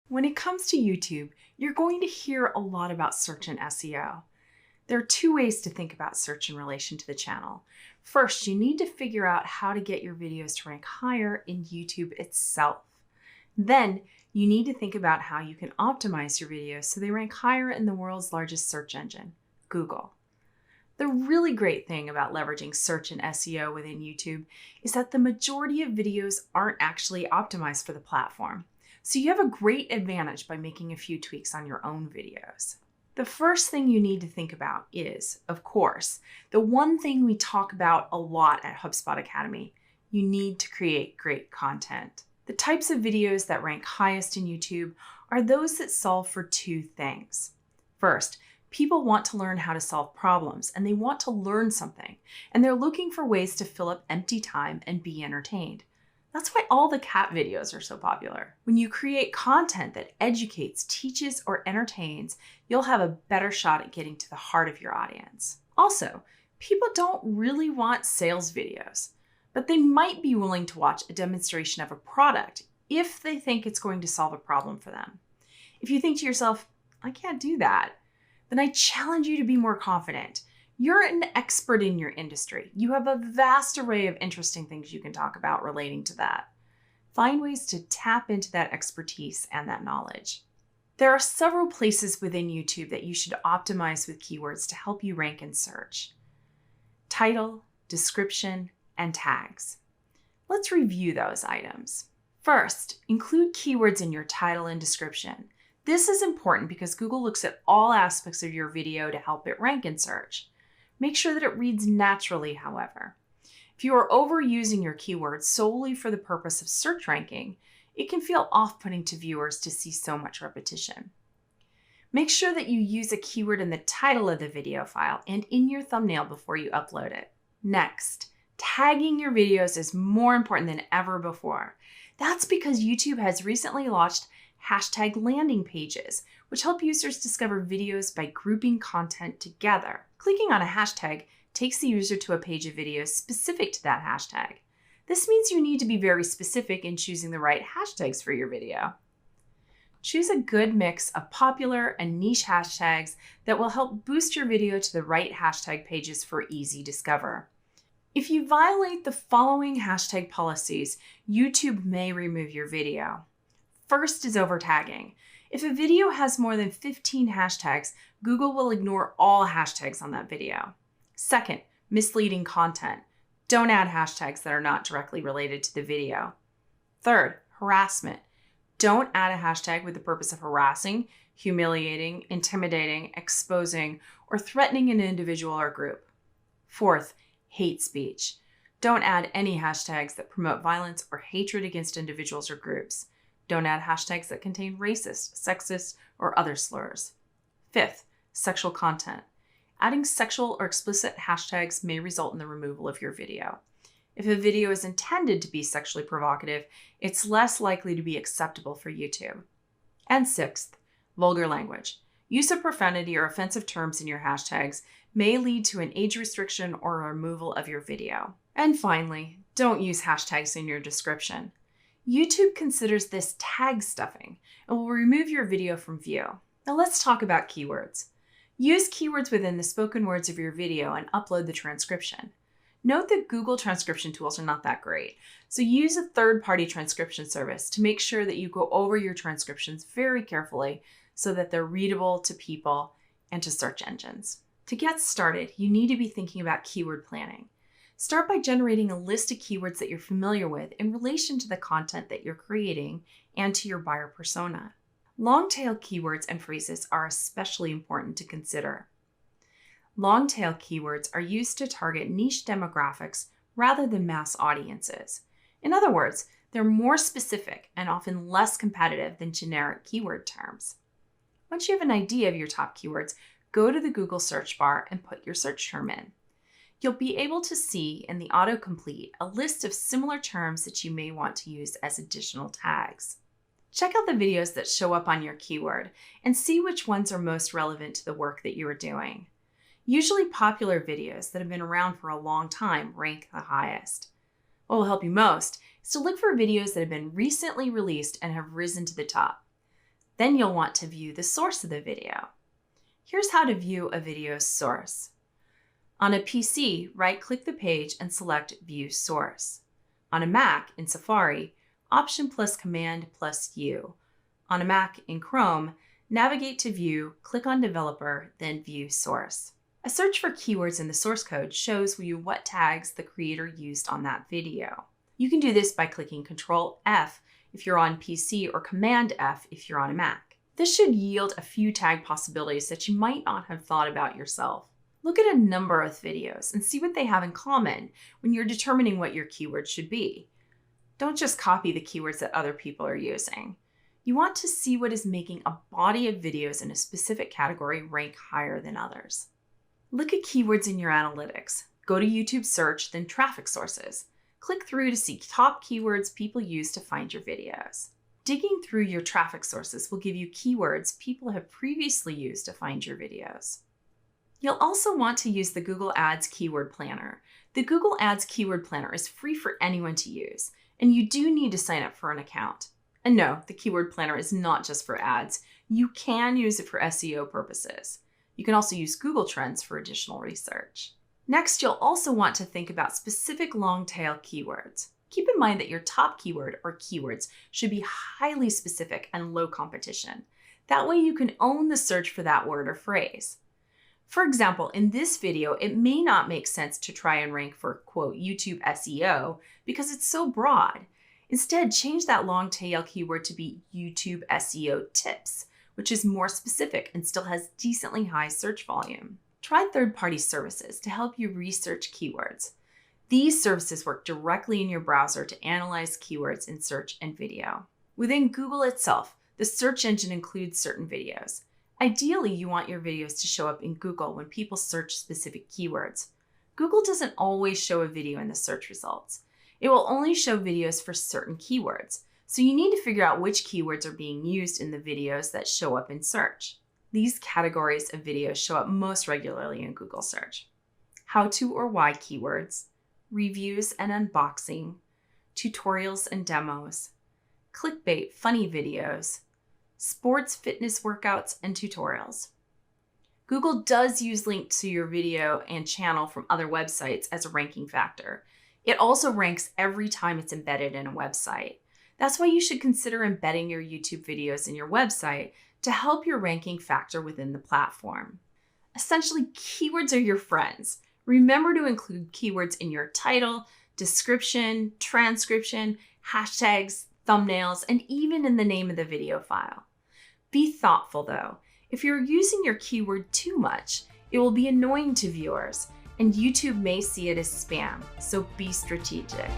When it comes to YouTube, you're going to hear a lot about search and SEO. There are two ways to think about search in relation to the channel. First, you need to figure out how to get your videos to rank higher in YouTube itself. Then, you need to think about how you can optimize your videos so they rank higher in the world's largest search engine, Google. The really great thing about leveraging search and SEO within YouTube is that the majority of videos aren't actually optimized for the platform. So you have a great advantage by making a few tweaks on your own videos. The first thing you need to think about is, of course, the one thing we talk about a lot at HubSpot Academy. You need to create great content. The types of videos that rank highest in YouTube are those that solve for two things. First, people want to learn how to solve problems and they want to learn something, and they're looking for ways to fill up empty time and be entertained. That's why all the cat videos are so popular. When you create content that educates, teaches, or entertains, you'll have a better shot at getting to the heart of your audience. Also, people don't really want sales videos, but they might be willing to watch a demonstration of a product if they think it's going to solve a problem for them. If you think to yourself, I can't do that, then I challenge you to be more confident. You're an expert in your industry. You have a vast array of interesting things you can talk about relating to that. Find ways to tap into that expertise and that knowledge. There are several places within YouTube that you should optimize with keywords to help you rank in search. Title, description, and tags. Let's review those items. First, include keywords in your title and description. This is important because Google looks at all aspects of your video to help it rank in search. Make sure that it reads naturally, however. If you are overusing your keywords solely for the purpose of search ranking, it can feel off-putting to viewers to see so much repetition. Make sure that you use a keyword in the title of the video file and in your thumbnail before you upload it. Next, tagging your videos is more important than ever before. That's because YouTube has recently launched hashtag landing pages, which help users discover videos by grouping content together. Clicking on a hashtag takes the user to a page of videos specific to that hashtag. This means you need to be very specific in choosing the right hashtags for your video. Choose a good mix of popular and niche hashtags that will help boost your video to the right hashtag pages for easy discover. If you violate the following hashtag policies, YouTube may remove your video. First is overtagging. If a video has more than 15 hashtags, Google will ignore all hashtags on that video. Second, misleading content. Don't add hashtags that are not directly related to the video. Third, harassment. Don't add a hashtag with the purpose of harassing, humiliating, intimidating, exposing, or threatening an individual or group. Fourth, hate speech. Don't add any hashtags that promote violence or hatred against individuals or groups. Don't add hashtags that contain racist, sexist, or other slurs. Fifth, sexual content. Adding sexual or explicit hashtags may result in the removal of your video. If a video is intended to be sexually provocative, it's less likely to be acceptable for YouTube. And sixth, vulgar language. Use of profanity or offensive terms in your hashtags may lead to an age restriction or a removal of your video. And finally, don't use hashtags in your description. YouTube considers this tag stuffing and will remove your video from view. Now let's talk about keywords. Use keywords within the spoken words of your video and upload the transcription. Note that Google transcription tools are not that great, so use a third-party transcription service to make sure that you go over your transcriptions very carefully so that they're readable to people and to search engines. To get started, you need to be thinking about keyword planning. Start by generating a list of keywords that you're familiar with in relation to the content that you're creating and to your buyer persona. Long-tail keywords and phrases are especially important to consider. Long-tail keywords are used to target niche demographics rather than mass audiences. In other words, they're more specific and often less competitive than generic keyword terms. Once you have an idea of your top keywords, go to the Google search bar and put your search term in. You'll be able to see in the autocomplete a list of similar terms that you may want to use as additional tags. Check out the videos that show up on your keyword and see which ones are most relevant to the work that you are doing. Usually popular videos that have been around for a long time rank the highest. What will help you most is to look for videos that have been recently released and have risen to the top. Then you'll want to view the source of the video. Here's how to view a video's source. On a PC, right-click the page and select View Source. On a Mac, in Safari, Option plus Command plus U. On a Mac in Chrome, navigate to View, click on Developer, then View Source. A search for keywords in the source code shows you what tags the creator used on that video. You can do this by clicking Control F if you're on PC or Command F if you're on a Mac. This should yield a few tag possibilities that you might not have thought about yourself. Look at a number of videos and see what they have in common when you're determining what your keywords should be. Don't just copy the keywords that other people are using. You want to see what is making a body of videos in a specific category rank higher than others. Look at keywords in your analytics. Go to YouTube search, then traffic sources. Click through to see top keywords people use to find your videos. Digging through your traffic sources will give you keywords people have previously used to find your videos. You'll also want to use the Google Ads Keyword Planner. The Google Ads Keyword Planner is free for anyone to use, and you do need to sign up for an account. And no, the Keyword Planner is not just for ads. You can use it for SEO purposes. You can also use Google Trends for additional research. Next, you'll also want to think about specific long-tail keywords. Keep in mind that your top keyword or keywords should be highly specific and low competition. That way you can own the search for that word or phrase. For example, in this video, it may not make sense to try and rank for, quote, YouTube SEO because it's so broad. Instead, change that long tail keyword to be YouTube SEO tips, which is more specific and still has decently high search volume. Try third-party services to help you research keywords. These services work directly in your browser to analyze keywords in search and video. Within Google itself, the search engine includes certain videos. Ideally, you want your videos to show up in Google when people search specific keywords. Google doesn't always show a video in the search results. It will only show videos for certain keywords, so you need to figure out which keywords are being used in the videos that show up in search. These categories of videos show up most regularly in Google search: how to or why keywords, reviews and unboxing, tutorials and demos, clickbait funny videos, sports fitness workouts and tutorials. Google does use links to your video and channel from other websites as a ranking factor. It also ranks every time it's embedded in a website. That's why you should consider embedding your YouTube videos in your website to help your ranking factor within the platform. Essentially, keywords are your friends. Remember to include keywords in your title, description, transcription, hashtags, thumbnails, and even in the name of the video file. Be thoughtful though. If you're using your keyword too much, it will be annoying to viewers, and YouTube may see it as spam, so be strategic.